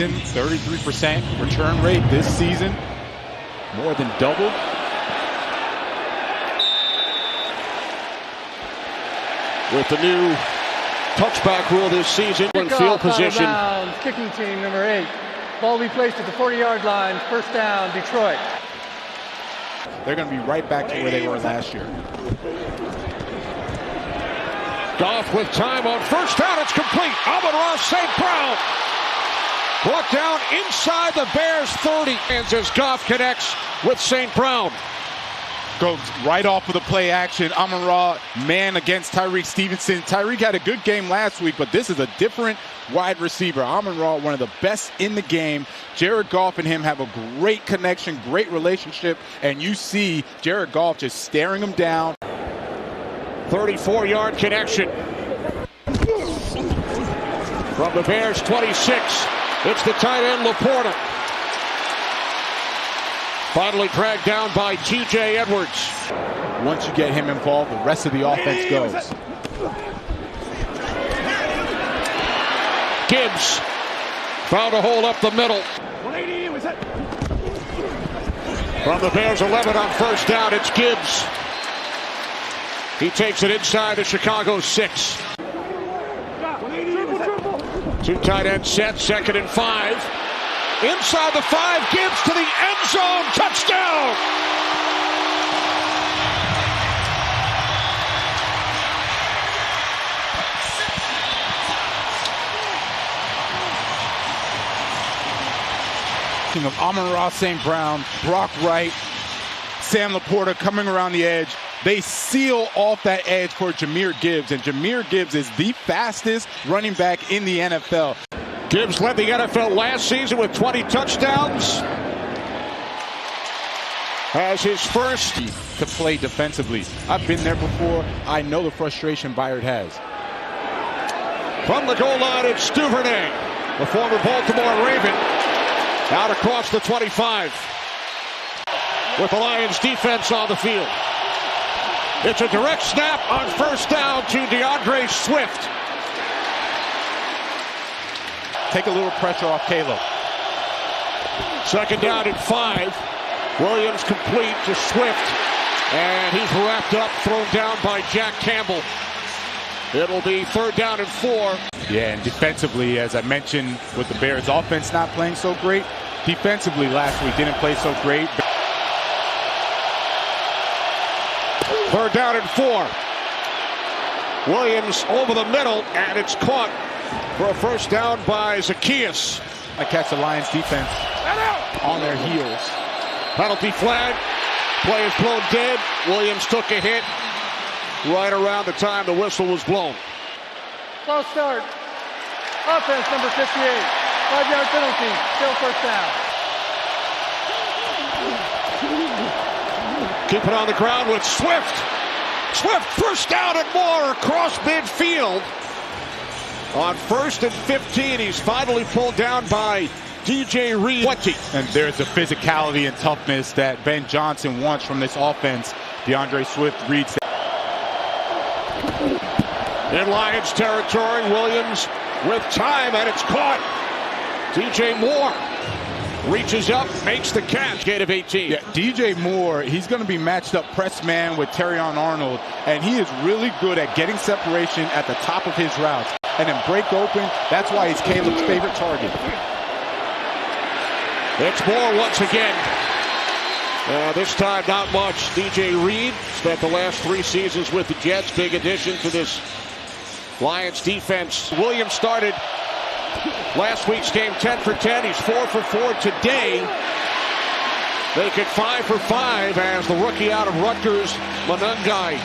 33% return rate this season, more than doubled. With the new touchback rule this season, in field position. Kicking team number 8. Ball will be placed at the 40-yard line. First down, Detroit. They're going to be right back to where they were last year. Goff with time on first down. It's complete. Amon-Ra St. Brown brought down inside the Bears 30 as Goff connects with St. Brown. Goes right off of the play action. Amon-Ra, man against Tyreek Stevenson. Tyreek had a good game last week, but this is a different wide receiver. Amon-Ra, one of the best in the game. Jared Goff and him have a great connection, great relationship, and you see Jared Goff just staring him down. 34-yard connection from the Bears 26. It's the tight end Laporta. Finally dragged down by T.J. Edwards. Once you get him involved, the rest of the offense goes. Gibbs found a hole up the middle. From the Bears 11 on first down, it's Gibbs. He takes it inside the Chicago 6. Two tight end set, 2nd and 5. Inside the 5, Gibbs to the end zone, touchdown! Of Amon-Ra St. Brown, Brock Wright, Sam Laporta coming around the edge. They seal off that edge for Jahmyr Gibbs, and Jahmyr Gibbs is the fastest running back in the NFL. Gibbs led the NFL last season with 20 touchdowns. Has his first to play defensively. I've been there before. I know the frustration Byard has. From the goal line, it's Duvernay, the former Baltimore Raven, out across the 25. With the Lions defense on the field. It's a direct snap on first down to DeAndre Swift. Take a little pressure off Caleb. 2nd down and 5. Williams complete to Swift. And he's wrapped up, thrown down by Jack Campbell. It'll be 3rd down and 4. Yeah, and defensively, as I mentioned, with the Bears offense not playing so great, defensively last week didn't play so great. 3rd down and 4. Williams over the middle, and it's caught for a first down by Zacchaeus. I catch the Lions defense on their heels. Penalty flag. Play is blown dead. Williams took a hit right around the time the whistle was blown. False start. Offense number 58. 5-yard penalty. Still first down. Keep it on the ground with Swift. Swift first down and more across midfield. On 1st and 15, he's finally pulled down by DJ Reed. And there's the physicality and toughness that Ben Johnson wants from this offense. DeAndre Swift reads that. In Lions territory, Williams with time, and it's caught. DJ Moore reaches up, makes the catch. Gain of 18. Yeah, DJ Moore, he's going to be matched up press man with Terrion Arnold, and he is really good at getting separation at the top of his routes. And then break open. That's why he's Caleb's favorite target. It's Moore once again. This time not much. DJ Reed spent the last 3 seasons with the Jets. Big addition to this Lions defense. Williams started last week's game 10 for 10. He's 4 for 4 today. Make it 5 for 5 as the rookie out of Rutgers, Monangai.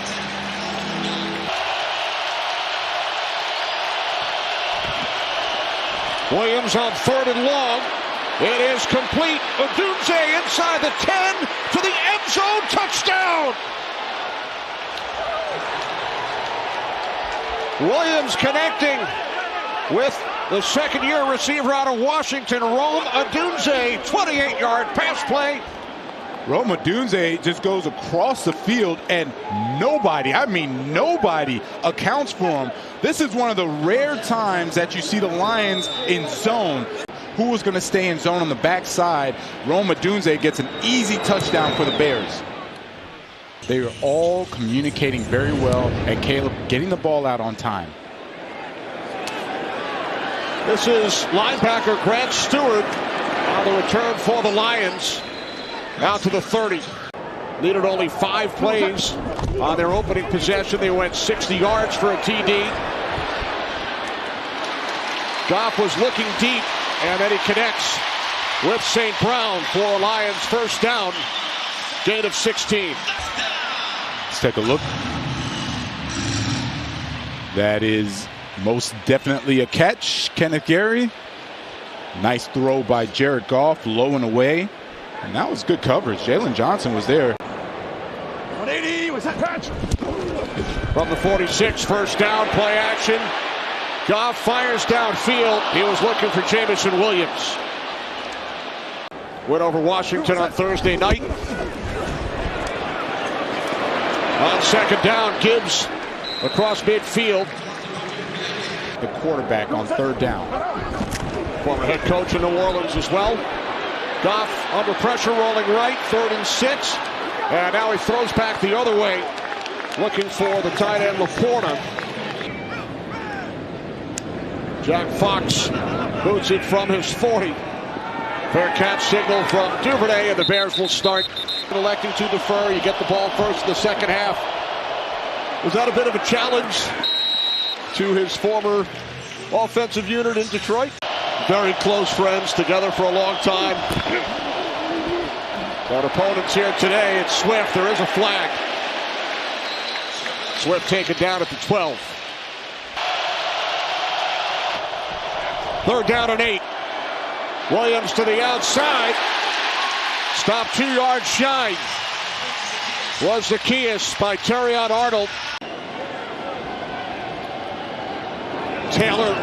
Williams on 3rd and long. It is complete. Odunze inside the 10 to the end zone. Touchdown! Williams connecting with the 2nd-year receiver out of Washington, Rome Odunze. 28-yard pass play. Rome Odunze just goes across the field and nobody, I mean nobody, accounts for him. This is one of the rare times that you see the Lions in zone. who was going to stay in zone on the backside. Rome Odunze gets an easy touchdown for the Bears. They were all communicating very well, and Caleb getting the ball out on time. This is linebacker Grant Stewart on the return for the Lions. Out to the 30. Needed only 5 plays on their opening possession. They went 60 yards for a TD. Goff was looking deep, and then he connects with St. Brown for a Lions first down. Gain of 16. Let's take a look. That is most definitely a catch, Kenneth Gary. Nice throw by Jared Goff, low and away. And that was good coverage. Jalen Johnson was there. 180 was that catch. From the 46, first down, play action. Goff fires downfield. He was looking for Jameson Williams. Went over Washington on Thursday night. On second down, Gibbs across midfield. The quarterback on third down. Former head coach in New Orleans as well. Goff under pressure, rolling right, 3rd and 6. And now he throws back the other way, looking for the tight end Laporta. Jack Fox boots it from his 40. Fair catch signal from Duvernay, and the Bears will start electing to defer. You get the ball first in the second half. Was that a bit of a challenge to his former offensive unit in Detroit? Very close friends, together for a long time. Got opponents here today. It's Swift. There is a flag. Swift taken down at the 12. 3rd down and 8. Williams to the outside. Stopped 2 yards shy. Was Zacchaeus by Terrion Arnold. Taylor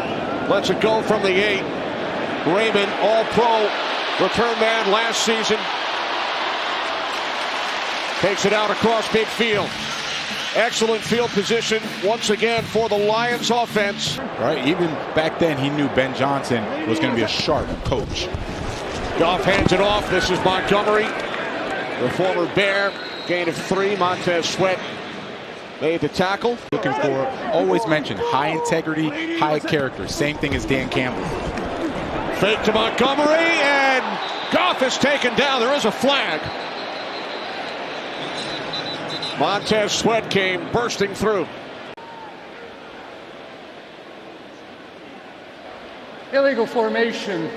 lets it go from the 8. Raymond, all-pro return man last season. Takes it out across midfield. Excellent field position once again for the Lions offense. Right, even back then he knew Ben Johnson was going to be a sharp coach. Goff hands it off. This is Montgomery, the former Bear. Gain of 3. Montez Sweat made the tackle. Looking for, always mention, high integrity, high character. Same thing as Dan Campbell. Fake to Montgomery, and Goff is taken down. There is a flag. Montez Sweat came bursting through. Illegal formation.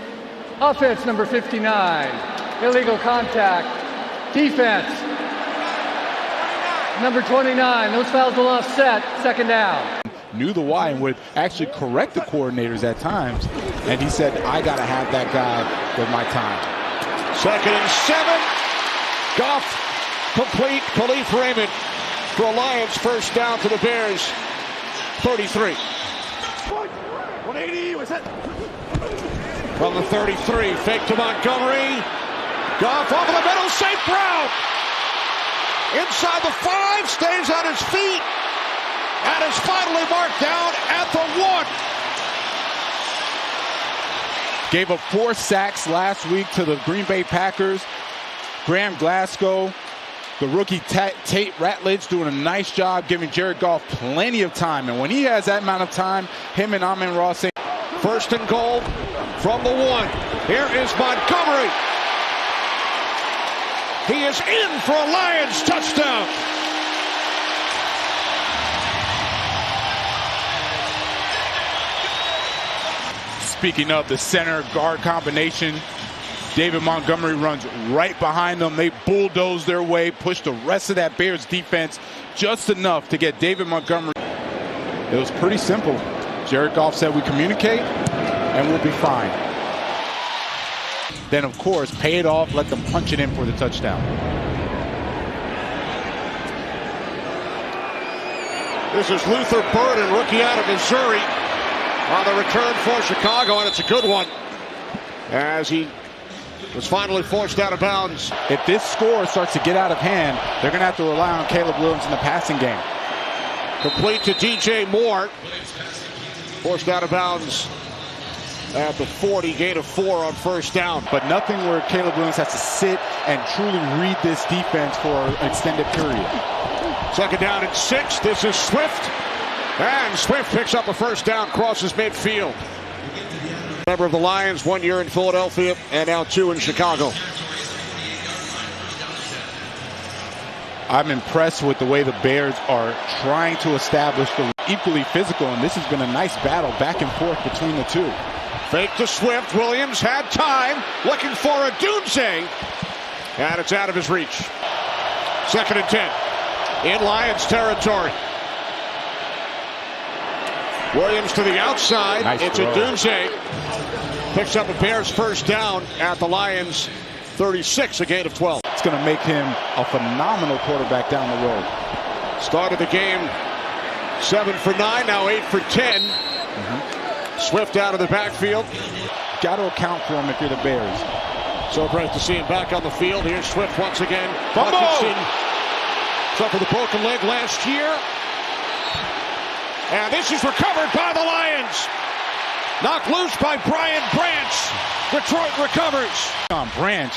Offense number 59. Illegal contact. Defense number 29. Those fouls will offset. Second down. Knew the why and would actually correct the coordinators at times. And he said, I got to have that guy with my time. 2nd and 7. Goff complete. Khalif Raymond for a Lions first down to the Bears. 33. 180 was it? From the 33, fake to Montgomery. Goff over the middle, St. Brown. Inside the 5, stays on his feet. And is finally marked down at the 1. Gave up 4 sacks last week to the Green Bay Packers. Graham Glasgow, the rookie Tate Ratledge doing a nice job giving Jared Goff plenty of time. And when he has that amount of time, him and Amon-Ra St. 1st and goal from the 1. Here is Montgomery. He is in for a Lions touchdown. Speaking of the center guard combination, David Montgomery runs right behind them. They bulldoze their way, push the rest of that Bears defense just enough to get David Montgomery. It was pretty simple. Jared Goff said, we communicate and we'll be fine. Then, of course, pay it off, let them punch it in for the touchdown. This is Luther Burden, rookie out of Missouri, on the return for Chicago, and it's a good one as he was finally forced out of bounds. If this score starts to get out of hand, they're going to have to rely on Caleb Williams in the passing game. Complete to DJ Moore. Forced out of bounds at the 40, gain of 4 on first down. But nothing where Caleb Williams has to sit and truly read this defense for an extended period. Second down and 6. This is Swift. And Swift picks up a first down, crosses midfield. Member of the Lions, 1 year in Philadelphia, and now 2 in Chicago. I'm impressed with the way the Bears are trying to establish the equally physical, and this has been a nice battle back and forth between the two. Fake to Swift. Williams had time, looking for a doomsday, and it's out of his reach. Second and 10 in Lions territory. Williams to the outside. Nice it's throw. A doomsday. Picks up a Bears first down at the Lions 36, a gain of 12. It's going to make him a phenomenal quarterback down the road. Started the game 7 for 9, now 8 for 10. Swift out of the backfield. Got to account for him if you're the Bears. So great to see him back on the field. Here's Swift once again. Fumble! Hutchinson suffered a broken leg last year. And this is recovered by the Lions. Knocked loose by Brian Branch. Detroit recovers. Branch,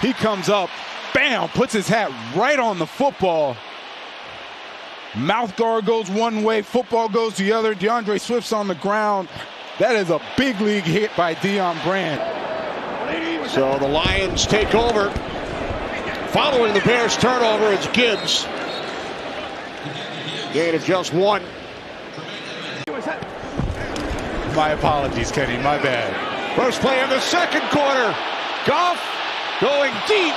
he comes up, bam, puts his hat right on the football. Mouth guard goes one way, football goes the other. DeAndre Swift's on the ground. That is a big league hit by Deion Branch. So the Lions take over. Following the Bears turnover, it's Gibbs. Gain of just 1. My apologies, Kenny, my bad. First play in the second quarter. Goff going deep.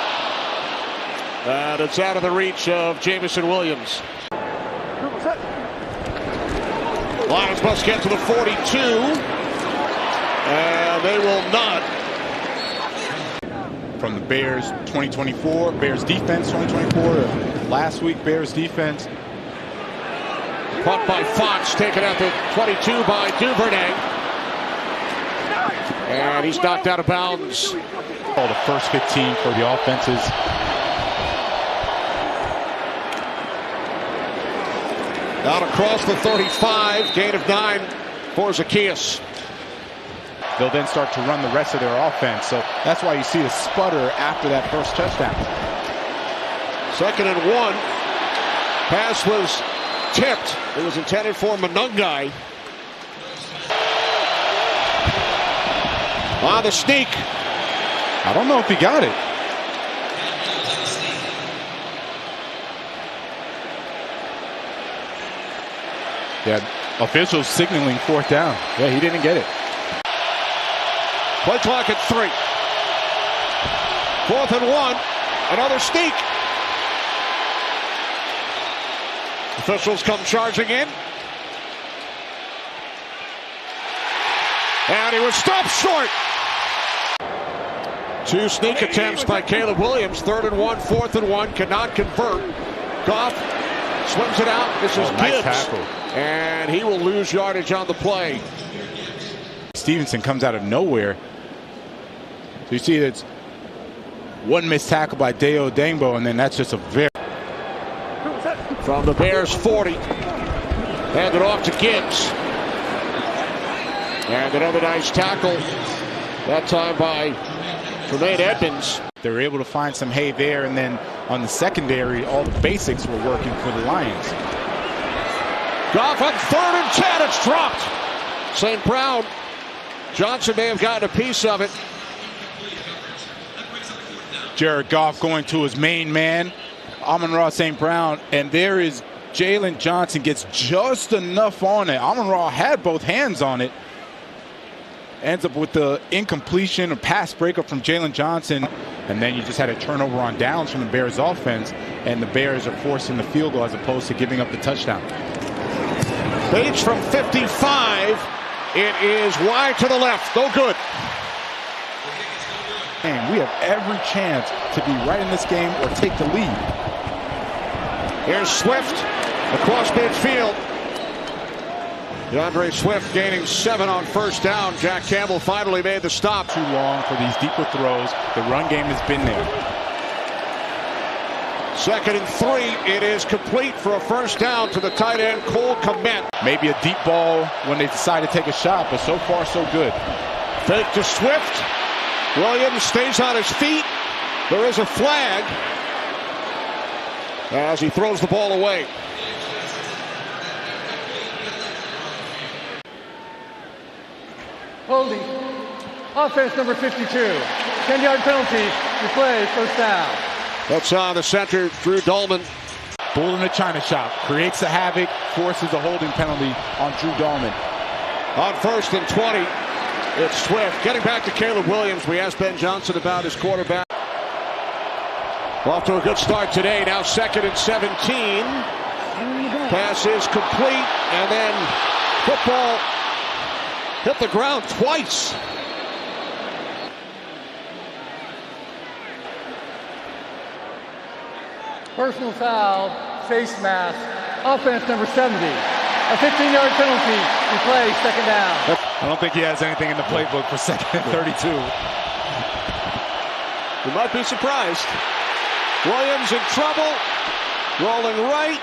And it's out of the reach of Jameson Williams. Lions must get to the 42. And they will not. From the Bears 2024, Bears defense 2024 to last week Bears defense. Caught by Fox, taken at the 22 by Duvernay. And he's knocked out of bounds. Oh, the first 15 for the offenses. Out across the 35, gain of 9 for Zacchaeus. They'll then start to run the rest of their offense. So that's why you see the sputter after that first touchdown. Second and 1. Pass was tipped. It was intended for Monungai. On the sneak. I don't know if he got it. Yeah, officials signaling fourth down. Yeah, he didn't get it. Play clock at 3. 4th and 1. Another sneak. Officials come charging in. And he was stopped short. 2 sneak attempts by Caleb Williams. 3rd and 1, 4th and 1. Cannot convert. Goff swims it out. This is nice Gibbs. tackle. And he will lose yardage on the play. Stevenson comes out of nowhere. So you see it's one missed tackle by Deo Dangbo, and then that's just a very... From the Bears 40. Handed off to Gibbs. And another nice tackle. That time by Tremaine Edmonds. They were able to find some hay there, and then on the secondary, all the basics were working for the Lions. Goff on 3rd and 10. It's dropped. St. Brown. Johnson may have gotten a piece of it. Jared Goff going to his main man, Amon-Ra St. Brown, and there is Jalen Johnson gets just enough on it. Amon-Ra had both hands on it. Ends up with the incompletion, a pass breakup from Jalen Johnson, and then you just had a turnover on downs from the Bears offense, and the Bears are forcing the field goal as opposed to giving up the touchdown. Bates from 55. It is wide to the left. No good. And we have every chance to be right in this game or take the lead. Here's Swift across midfield. DeAndre Swift gaining 7 on first down. Jack Campbell finally made the stop. Too long for these deeper throws. The run game has been there. 2nd and 3. It is complete for a first down to the tight end, Cole Kmet. Maybe a deep ball when they decide to take a shot, but so far so good. Fake to Swift. Williams stays on his feet. There is a flag as he throws the ball away. Holding. Offense number 52. 10-yard penalty. Replay, first down. That's on the center, Drew Dolman. Bull in the China shop. Creates the havoc. Forces a holding penalty on Drew Dolman. On 1st and 20, it's Swift. Getting back to Caleb Williams. We asked Ben Johnson about his quarterback. Off to a good start today. Now 2nd and 17. Pass is complete. And then football hit the ground twice. Personal foul, face mask, offense number 70. A 15-yard penalty, replay, second down. I don't think he has anything in the playbook for 2nd and 32. You might be surprised. Williams in trouble, rolling right.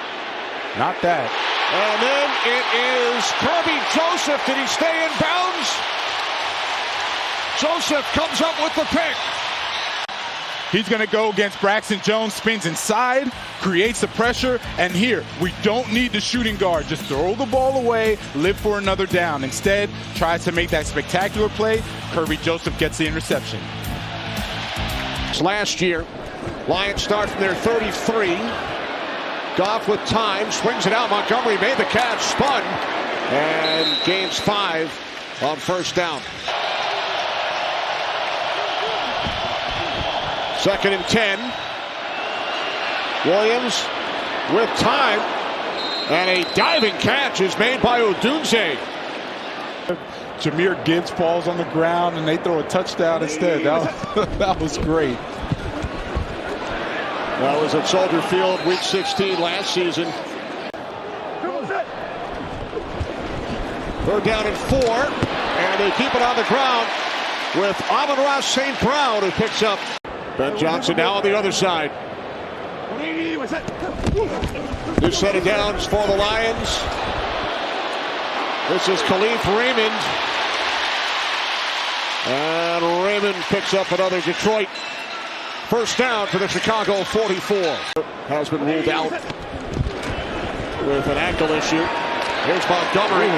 Not that. And then it is Kirby Joseph. Did he stay in bounds? Joseph comes up with the pick. He's going to go against Braxton Jones, spins inside, creates the pressure, and here, we don't need the shooting guard. Just throw the ball away, live for another down. Instead, tries to make that spectacular play. Kirby Joseph gets the interception. Last year, Lions start from their 33. Goff with time, swings it out. Montgomery made the catch, spun, and gains 5 on first down. 2nd and 10. Williams with time, and a diving catch is made by Odunze. Jahmyr Gibbs falls on the ground, and they throw a touchdown instead. That was great. That was at Soldier Field, Week 16 last season. 3rd down and 4, and they keep it on the ground with Amon-Ra St. Brown, who picks up. Ben Johnson now on the other side. New set of downs for the Lions. This is Khalif Raymond. And Raymond picks up another Detroit first down to the Chicago 44. Has been ruled out with an ankle issue. Here's Montgomery.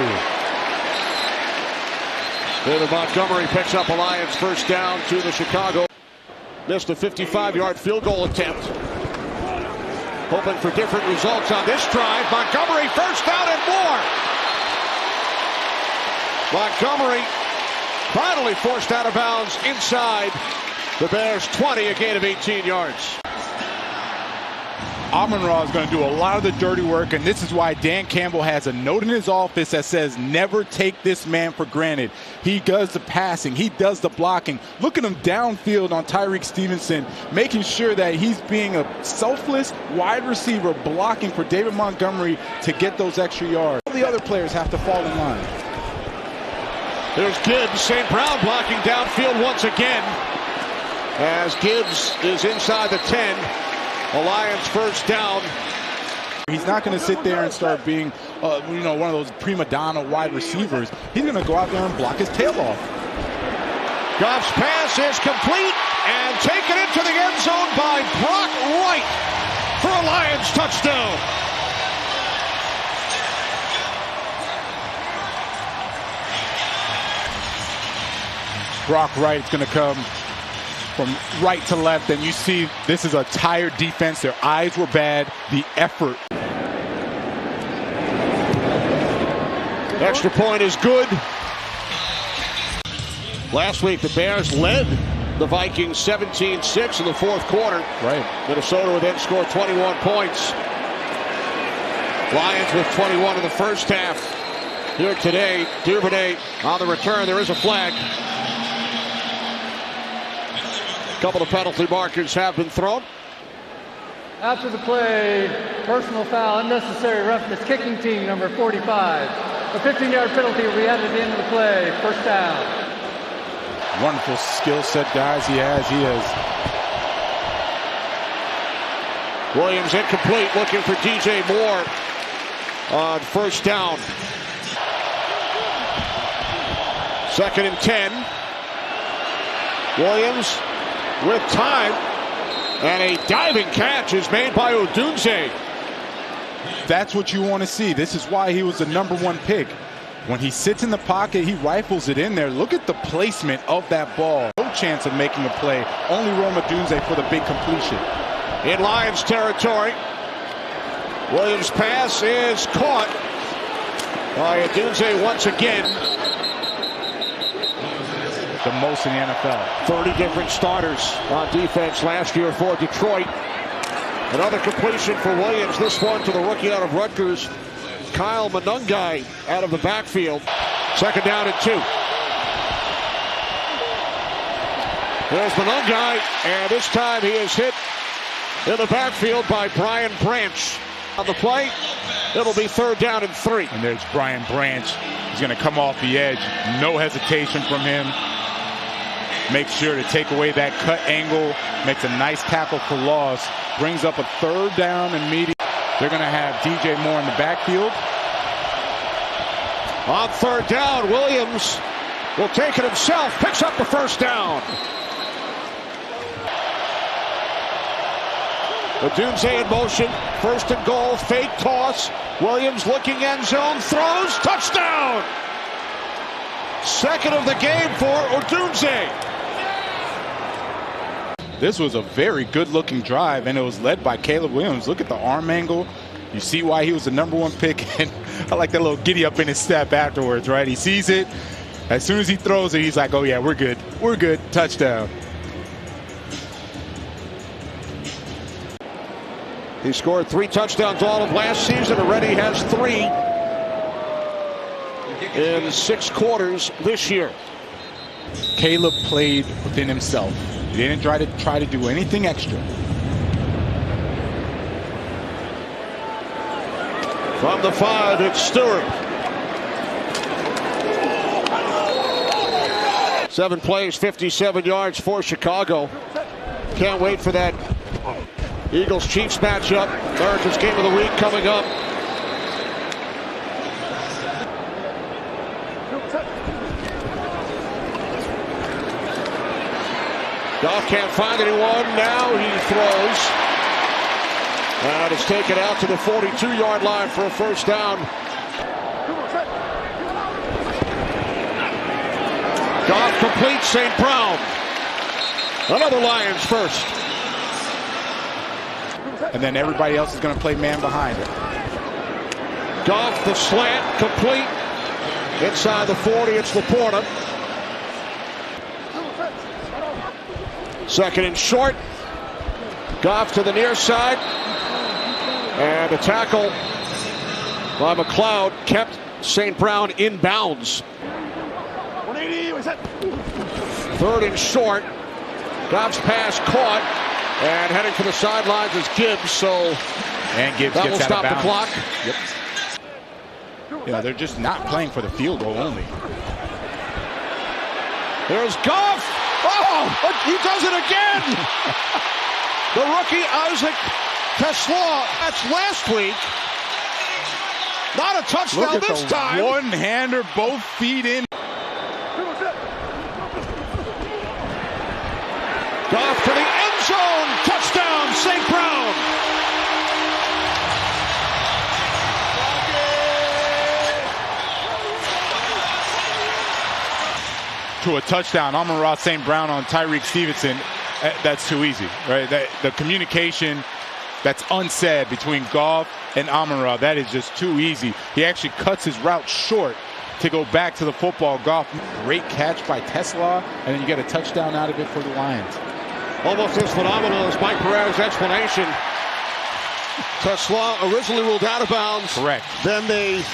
David Montgomery picks up a Lions first down to the Chicago. Missed a 55-yard field goal attempt. Hoping for different results on this drive. Montgomery first down and more. Montgomery finally forced out of bounds inside the Bears 20, a gain of 18 yards. Amon-Ra is going to do a lot of the dirty work, and this is why Dan Campbell has a note in his office that says never take this man for granted. He does the passing. He does the blocking. Look at him downfield on Tyrique Stevenson, making sure that he's being a selfless wide receiver, blocking for David Montgomery to get those extra yards. All the other players have to fall in line. There's Gibbs. St. Brown blocking downfield once again as Gibbs is inside the 10. The Lions first down. He's not going to sit there and start being, one of those prima donna wide receivers. He's going to go out there and block his tail off. Goff's pass is complete and taken into the end zone by Brock Wright for a Lions touchdown. Brock Wright's going to come from right to left, and you see this is a tired defense. Their eyes were bad. The effort. Extra point is good. Last week, the Bears led the Vikings 17-6 in the fourth quarter. Right. Minnesota would then score 21 points. Lions with 21 in the first half. Here today, Duvernay on the return. There is a flag. A couple of penalty markers have been thrown. After the play, personal foul, unnecessary roughness, kicking team number 45. A 15-yard penalty will be added into the play, first down. Wonderful skill set, guys. He is. Williams incomplete, looking for DJ Moore on first down. 2nd and 10. Williams with time. And a diving catch is made by Odunze. That's what you want to see. This is why he was the #1 pick. When he sits in the pocket, he rifles it in there. Look at the placement of that ball. No chance of making a play. Only Rome Odunze for the big completion. In Lions territory. Williams' pass is caught by Odunze once again. The most in the NFL. 30 different starters on defense last year for Detroit. Another completion for Williams. This one to the rookie out of Rutgers, Kyle Monungai, out of the backfield. 2nd down and 2. There's Monungai, and this time he is hit in the backfield by Brian Branch. On the play, it'll be 3rd down and 3. And there's Brian Branch. He's going to come off the edge. No hesitation from him. Makes sure to take away that cut angle. Makes a nice tackle for loss. Brings up a 3rd down and medium. They're going to have DJ Moore in the backfield. On 3rd down, Williams will take it himself. Picks up the 1st down. Odunze in motion. 1st and goal. Fake toss. Williams looking end zone. Throws. Touchdown. 2nd of the game for Odunze. This was a very good-looking drive, and it was led by Caleb Williams. Look at the arm angle. You see why he was the #1 pick, and I like that little giddy-up in his step afterwards, right? He sees it. As soon as he throws it, he's like, oh, yeah, we're good. We're good. Touchdown. He scored 3 touchdowns all of last season. Already has 3 in 6 quarters this year. Caleb played within himself. He didn't try to do anything extra. From the 5, it's Stewart. 7 plays, 57 yards for Chicago. Can't wait for that Eagles-Chiefs matchup. America's Game of the Week coming up. Goff can't find anyone. Now he throws. And it's taken out to the 42-yard line for a 1st down. Goff completes St. Brown. Another Lions first. And then everybody else is going to play man behind it. Goff the slant complete. Inside the 40, it's Laporta. 2nd and short. Goff to the near side. And a tackle by McLeod kept St. Brown in bounds. 3rd and short. Goff's pass caught. And heading for the sidelines is Gibbs. And Gibbs that gets will out stop of the clock. Yep. You know, they're just not playing for the field goal only. There's Goff. Oh, he does it again. The rookie Isaac Tesla. That's last week. Not a touchdown Look at this time. One-hander, both feet in. Goff to the end zone. Touchdown, St. Brown. To a touchdown. Amon-Ra St. Brown on Tyreek Stevenson. That's too easy, right? The communication that's unsaid between Goff and Amon-Ra, that is just too easy. He actually cuts his route short to go back to the football. Goff, great catch by Tesla, and then you get a touchdown out of it for the Lions. Almost as phenomenal as Mike Pereira's explanation. Tesla originally ruled out of bounds. Correct. Then they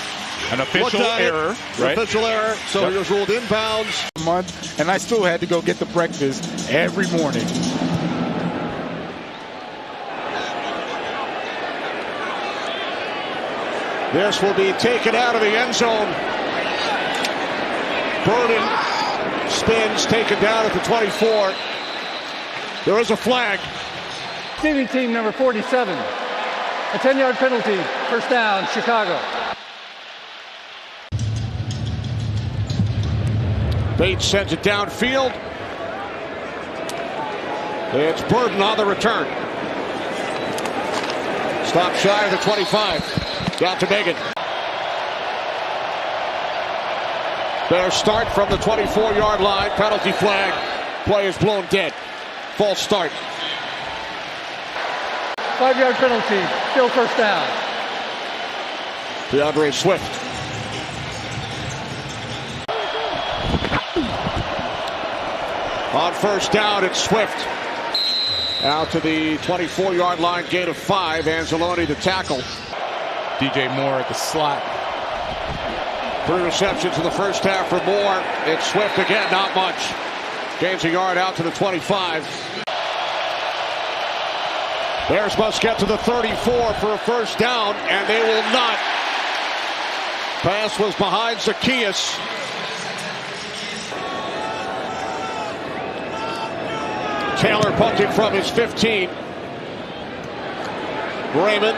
an official error, right? Official error. So he was ruled inbounds. And I still had to go get the breakfast every morning. This will be taken out of the end zone. Burden spins, taken down at the 24. There is a flag. Receiving team number 47. A 10-yard penalty. 1st down, Chicago. Bates sends it downfield. It's Burden on the return. Stop shy of the 25. Down to Megan. Bears start from the 24-yard line. Penalty flag. Play is blown dead. False start. 5-yard penalty. Still first down. DeAndre Swift. On first down, it's Swift. Out to the 24-yard line, gain of 5. Anzalone to tackle. DJ Moore at the slot. 3 receptions in the first half for Moore. It's Swift again, not much. Gains a yard out to the 25. Bears must get to the 34 for a first down, and they will not. Pass was behind Zacchaeus. Taylor punting from his 15. Raymond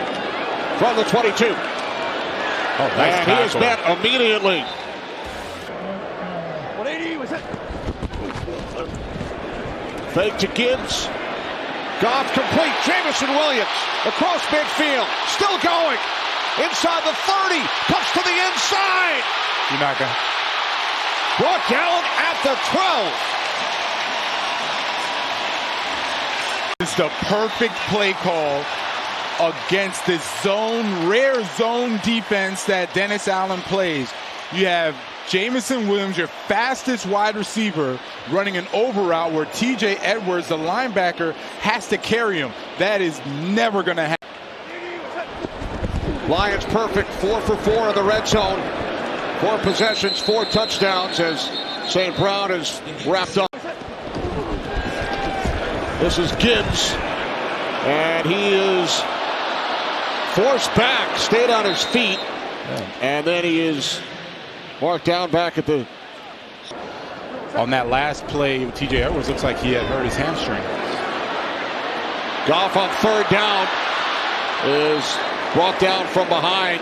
from the 22. Oh, nice and he is met immediately. 180 was it? Fake to Gibbs. Goff complete. Jamison Williams across midfield. Still going. Inside the 30. Puts to the inside. You're not going. Brought down at the 12. It's the perfect play call against this rare zone defense that Dennis Allen plays. You have Jamison Williams, your fastest wide receiver, running an over route where TJ Edwards, the linebacker, has to carry him. That is never going to happen. Lions perfect, 4 for 4 in the red zone. 4 possessions, 4 touchdowns as St. Brown is wrapped up. This is Gibbs, and he is forced back, stayed on his feet, and then he is marked down back at the... On that last play, TJ Edwards looks like he had hurt his hamstring. Goff on third down is brought down from behind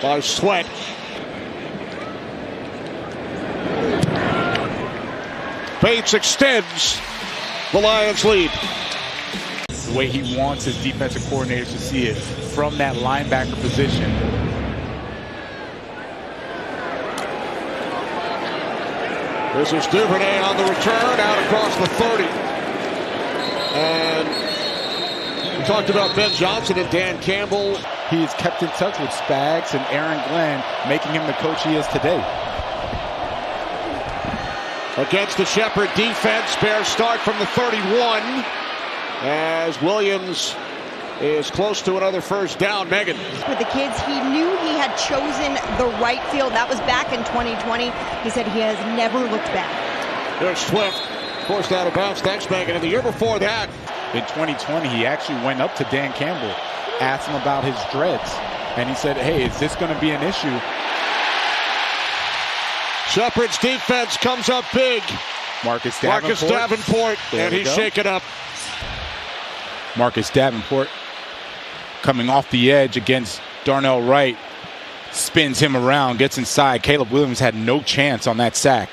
by Sweat. Bates extends the Lions lead. The way he wants his defensive coordinators to see it from that linebacker position. This is Duvernay on the return out across the 30. And we talked about Ben Johnson and Dan Campbell. He has kept in touch with Spags and Aaron Glenn, making him the coach he is today. Against the Shepherd defense, Bears start from the 31 as Williams is close to another first down. Megan. With the kids, he knew he had chosen the right field. That was back in 2020. He said he has never looked back. There's Swift, forced out of bounds. Thanks, Megan. And the year before that, in 2020, he actually went up to Dan Campbell, asked him about his dreads, and he said, hey, is this going to be an issue? Shepherd's defense comes up big. Marcus Davenport, and he's shaken up. Marcus Davenport coming off the edge against Darnell Wright, spins him around, gets inside. Caleb Williams had no chance on that sack.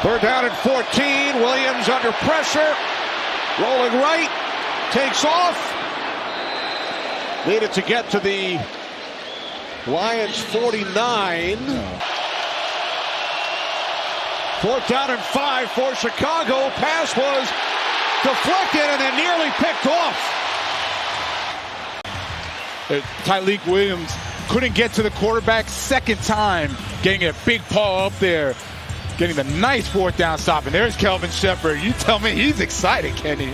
Third down and 14. Williams under pressure. Rolling right. Takes off. Needed to get to the Lions 49. Fourth down and 5 for Chicago. Pass was deflected and then nearly picked off. Tyleik Williams couldn't get to the quarterback second time, getting a big paw up there, getting the nice fourth down stop. And there's Kelvin Shepherd. You tell me he's excited, Kenny.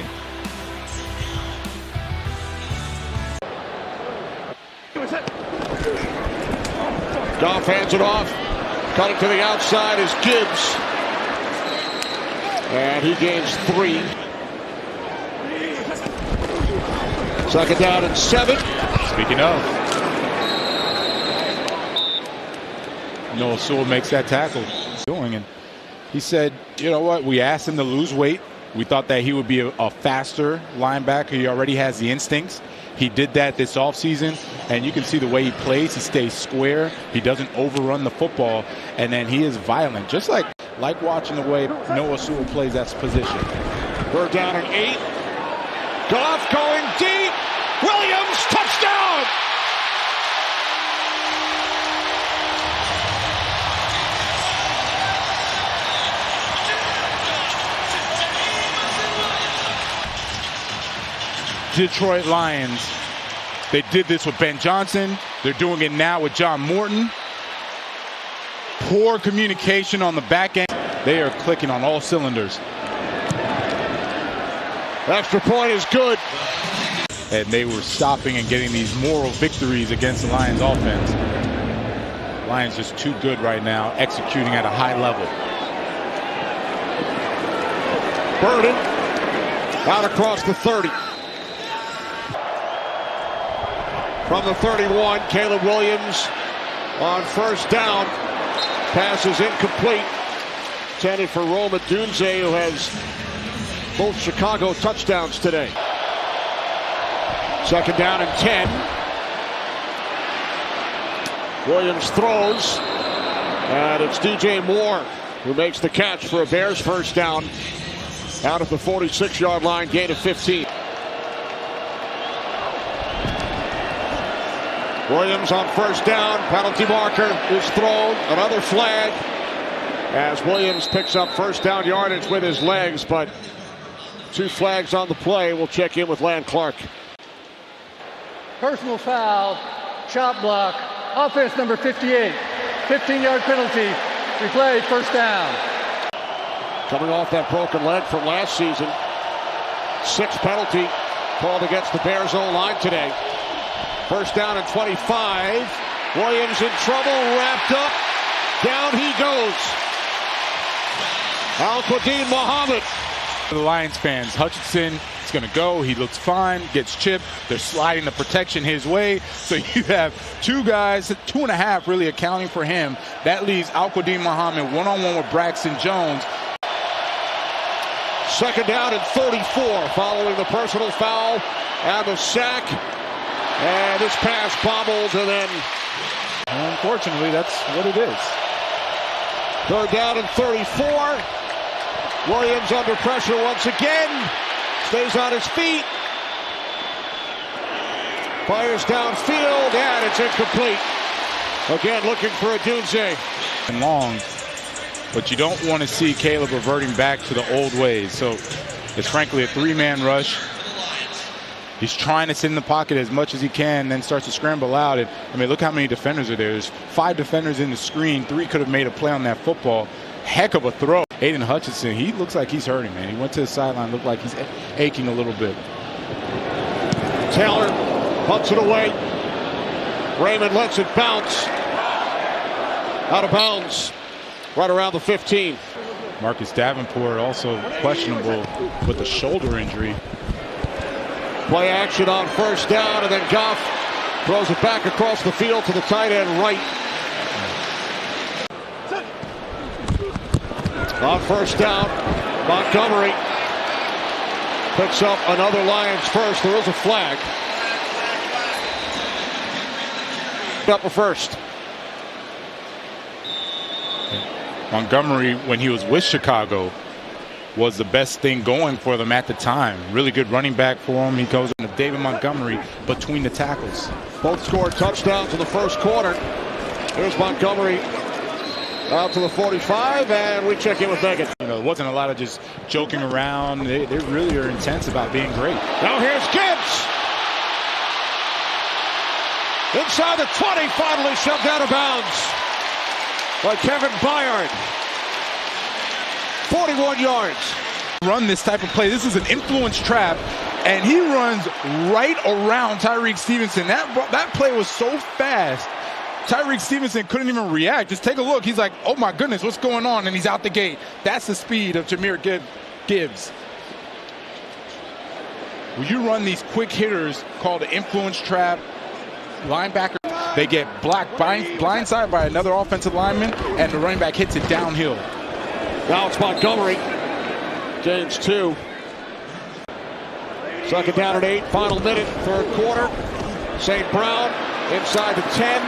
Goff hands it off. Cutting to the outside is Gibbs. And he gains 3. Second down and 7. Speaking of, Noah Sewell makes that tackle. And he said, you know what, we asked him to lose weight. We thought that he would be a faster linebacker. He already has the instincts. He did that this offseason. And you can see the way he plays. He stays square. He doesn't overrun the football. And then he is violent, just like watching the way Noah Sewell plays that position. We're down at 8. Goff going deep. Williams, touchdown! Detroit Lions. They did this with Ben Johnson. They're doing it now with John Morton. Poor communication on the back end. They are clicking on all cylinders. Extra point is good. And they were stopping and getting these moral victories against the Lions offense. Lions just too good right now, executing at a high level. Burden out across the 30. From the 31, Caleb Williams on first down. Pass is incomplete. Intended for Rome Odunze, who has both Chicago touchdowns today. Second down and 10. Williams throws. And it's DJ Moore who makes the catch for a Bears first down. Out at the 46-yard line, gain of 15. Williams on first down. Penalty marker is thrown. Another flag as Williams picks up first down yardage with his legs, but 2 flags on the play. We'll check in with Lan Clark. Personal foul, chop block, offense number 58. 15-yard penalty, replay, first down. Coming off that broken leg from last season. 6th penalty called against the Bears O-line today. First down and 25. Williams in trouble, wrapped up. Down he goes. Al-Quadin Muhammad. The Lions fans, Hutchinson is going to go. He looks fine, gets chipped. They're sliding the protection his way. So you have 2 guys, 2.5 really accounting for him. That leaves Al-Quadin Muhammad one-on-one with Braxton Jones. Second down and 34 following the personal foul and the sack. And this pass bobbled, and then unfortunately, that's what it is. Third down and 34. Williams under pressure once again. Stays on his feet. Fires downfield, and it's incomplete. Again, looking for Odunze. And long, but you don't want to see Caleb reverting back to the old ways. So it's frankly a 3-man rush. He's trying to sit in the pocket as much as he can, then starts to scramble out. And I mean, look how many defenders are there. There's 5 defenders in the screen. 3 could have made a play on that football. Heck of a throw. Aiden Hutchinson, he looks like he's hurting, man. He went to the sideline, looked like he's aching a little bit. Taylor punts it away. Raymond lets it bounce. Out of bounds. Right around the 15. Marcus Davenport also questionable with a shoulder injury. Play action on first down, and then Goff throws it back across the field to the tight end right. On first down, Montgomery picks up another Lions first. There is a flag. Up a first. Montgomery, when he was with Chicago, was the best thing going for them at the time. Really good running back for him. He goes into David Montgomery between the tackles. Both scored touchdowns in the first quarter. Here's Montgomery out to the 45, and we check in with Megan. You know, it wasn't a lot of just joking around. They really are intense about being great. Now here's Gibbs. Inside the 20, finally shoved out of bounds by Kevin Byard. 41 yards. Run this type of play. This is an influence trap, and he runs right around Tyrique Stevenson. That play was so fast. Tyrique Stevenson couldn't even react. Just take a look. He's like, oh my goodness, what's going on? And he's out the gate. That's the speed of Jahmyr Gibbs. When you run these quick hitters called an influence trap, linebacker, they get blocked blindside by another offensive lineman, and the running back hits it downhill. Now it's Montgomery. Gains 2. Second down at 8. Final minute, third quarter. St. Brown inside the 10.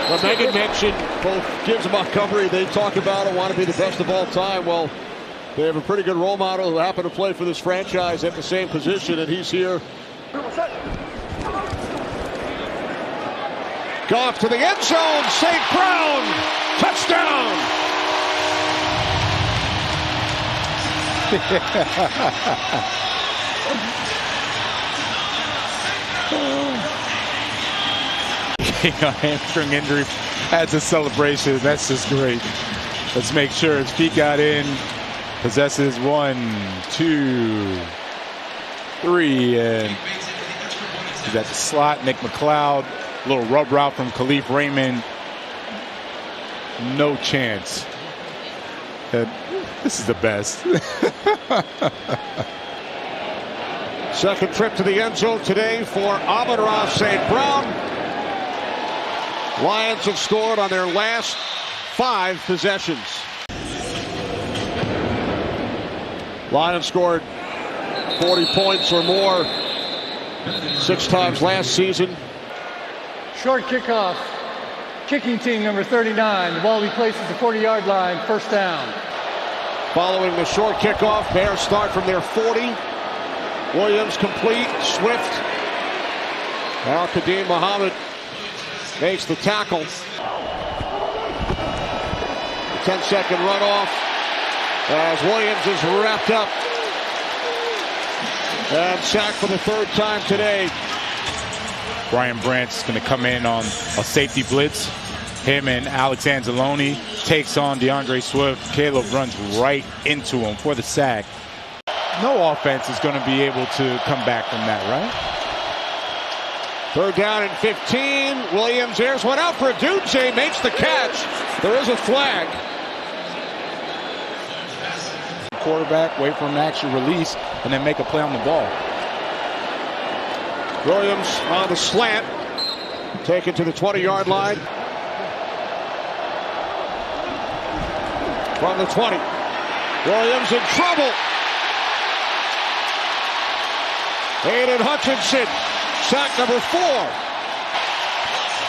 Well, Megan mentioned both Gibbs and Montgomery. They talk about it, want to be the best of all time. Well, they have a pretty good role model who happened to play for this franchise at the same position, and he's here. Goff to the end zone. St. Brown. Touchdown. A hamstring injury adds a celebration. That's just great. Let's make sure his feet got in. Possesses 1, 2, 3, and he's at the slot. Nick McLeod, a little rub route from Khalif Raymond. No chance. This is the best. Second trip to the end zone today for Amon-Ra St. Brown. Lions have scored on their last 5 possessions. Lions scored 40 points or more 6 times last season. Short kickoff. Kicking team number 39. The ball replaces the 40-yard line. First down. Following the short kickoff, Bears start from their 40. Williams complete. Swift. Al-Qadim Muhammad makes the tackle. 10-second runoff as Williams is wrapped up and sacked for the 3rd time today. Brian Branch is going to come in on a safety blitz. Him and Alex Anzalone takes on DeAndre Swift. Caleb runs right into him for the sack. No offense is going to be able to come back from that, right? 3rd down and 15. Williams airs one out for Dunze, makes the catch. There is a flag. Quarterback, wait for him to actually release, and then make a play on the ball. Williams on the slant. Taken to the 20-yard line. From the 20. Williams in trouble. Aiden Hutchinson. Sack number 4.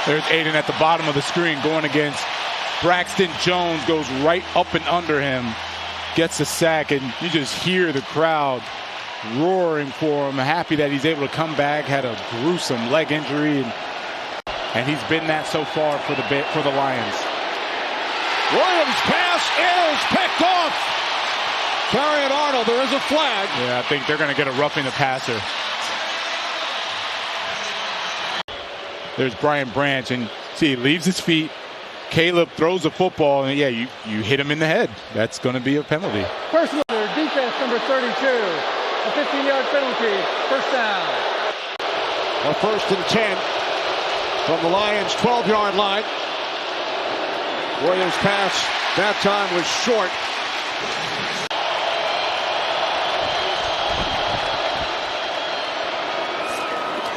There's Aiden at the bottom of the screen going against Braxton Jones. Goes right up and under him. Gets a sack, and you just hear the crowd roaring for him. Happy that he's able to come back. Had a gruesome leg injury, and he's been that so far for the Lions. Williams' pass is picked off. Carrying Arnold, there is a flag. Yeah, I think they're going to get a roughing the passer. There's Brian Branch, and see, he leaves his feet. Caleb throws the football, and yeah, you hit him in the head. That's going to be a penalty. Personal defense number 32. A 15-yard penalty. First down. A 1st and 10 from the Lions' 12-yard line. Williams' pass that time was short.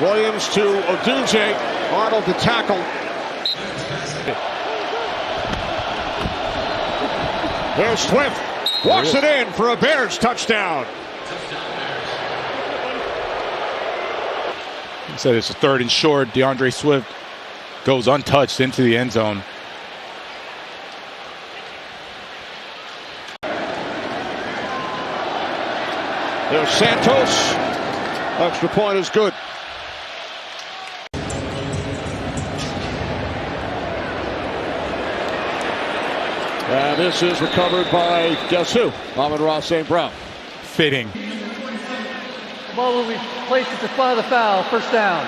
Williams to Odunze. Arnold to tackle. There's Swift. Walks it in for a Bears touchdown. He said it's a 3rd and short. DeAndre Swift goes untouched into the end zone. There's Santos. Extra point is good. And this is recovered by, guess who? Amon-Ra St. Brown. Fitting. The ball will be placed at the spot of the foul. First down.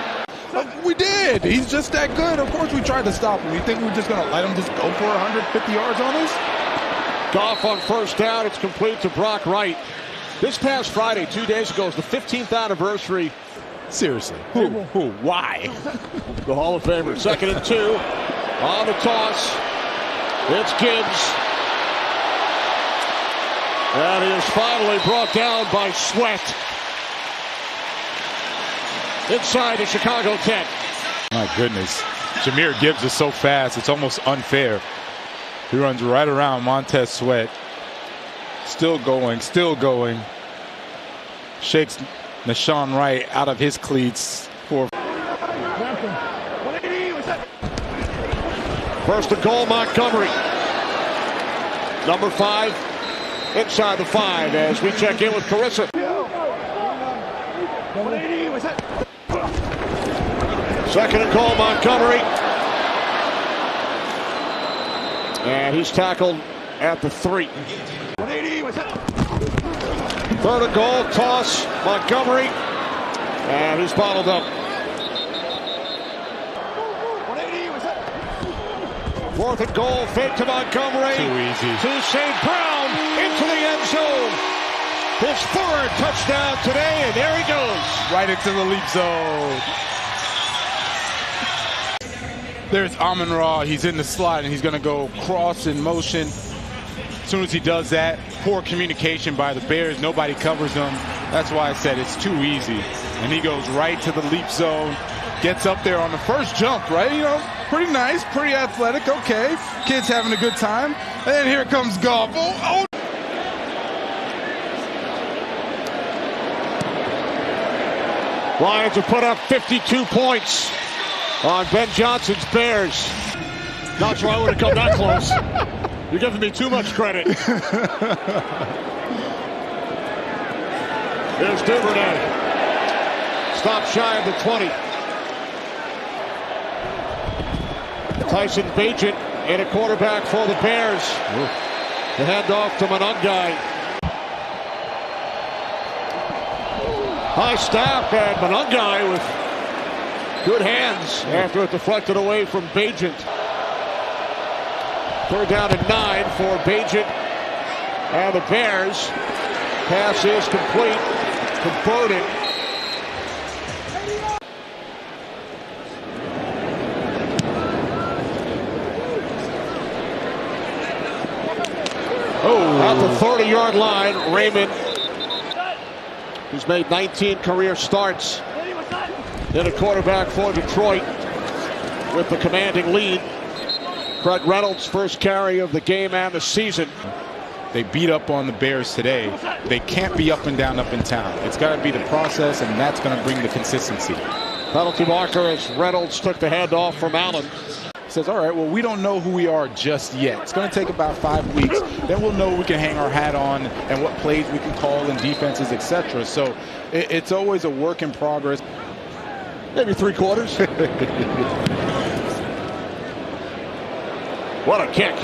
We did. He's just that good. Of course we tried to stop him. You think we're just going to let him just go for 150 yards on us? Goff on first down. It's complete to Brock Wright. This past Friday, 2 days ago, is the 15th anniversary. Seriously. Who? Why? The Hall of Famer. 2nd and 2. On the toss. It's Gibbs. And he is finally brought down by Sweat. Inside the Chicago 10. My goodness. Jahmyr Gibbs is so fast, it's almost unfair. He runs right around Montez Sweat. Still going, still going. Shakes Nashawn Wright out of his cleats for... First and goal, Montgomery. Number 5, inside the 5 as we check in with Carissa. Second and goal, Montgomery. And he's tackled at the 3. Third and goal, toss, Montgomery. And he's bottled up. Fourth and goal, fake to Montgomery. Too easy. To St. Brown, into the end zone. His 3rd touchdown today, and there he goes. Right into the leap zone. There's Amon-Ra. He's in the slot, and he's going to go cross in motion. As soon as he does that, poor communication by the Bears. Nobody covers him. That's why I said it's too easy. And he goes right to the leap zone. Gets up there on the first jump, right? You know, pretty nice, pretty athletic. Okay, kid's having a good time. And then here comes Goff. Oh. Lions have put up 52 points on Ben Johnson's Bears. Not sure I would have come that close. You're giving me too much credit. Here's Duvernay. Stop shy of the 20. Tyson Bagent in a quarterback for the Bears. The handoff to Monangai. High snap, and Monangai with good hands after it deflected away from Bagent. Third down and 9 for Bagent and the Bears. Pass is complete, converted. At the 30-yard line, Raymond, who's made 19 career starts, in a quarterback for Detroit with the commanding lead. Craig Reynolds' first carry of the game and the season. They beat up on the Bears today. They can't be up and down up in town. It's got to be the process, and that's going to bring the consistency. Penalty marker as Reynolds took the handoff from Allen. Says, all right, well, we don't know who we are just yet. It's going to take about 5 weeks. Then we'll know we can hang our hat on and what plays we can call in defenses, etc. So it's always a work in progress. Maybe 3 quarters. What a kick.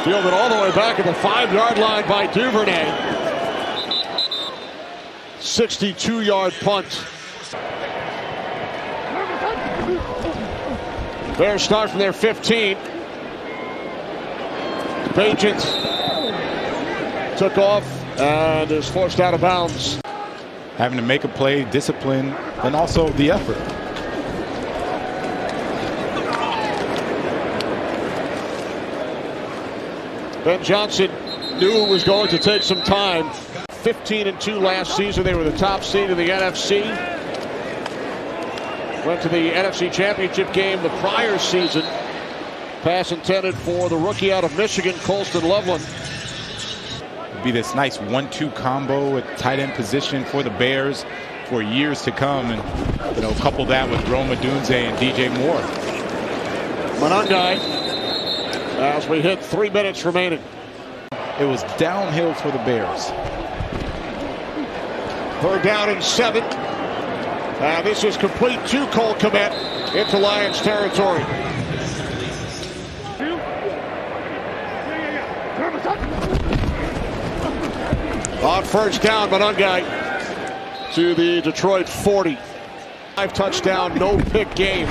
Fielded all the way back at the 5-yard line by Duvernay. 62-yard punt. Bears start from their 15. Bagent took off and is forced out of bounds. Having to make a play, discipline, and also the effort. Ben Johnson knew it was going to take some time. 15-2 last season. They were the top seed in the NFC. Went to the NFC Championship game the prior season. Pass intended for the rookie out of Michigan, Colston Loveland. It'll be this nice 1-2 combo at tight end position for the Bears for years to come. And, you know, couple that with Rome Odunze and DJ Moore. Monangai, as we hit 3 minutes remaining. It was downhill for the Bears. Third down and 7. This is complete to Cole Kmet into Lions territory. On first down, Monangai to the Detroit 40. 5-touchdown, no-pick game.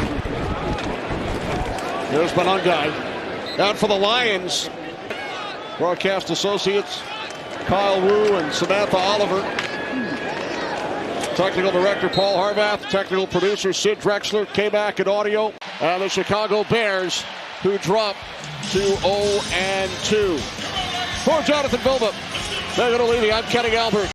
Here's Monangai. Down for the Lions. Broadcast associates Kyle Wu and Samantha Oliver. Technical director Paul Harvath, technical producer Sid Drexler, K-Mac and audio, and the Chicago Bears, who drop to 0-2. For Jonathan Bilba, Megan O'Leary, I'm Kenny Albert.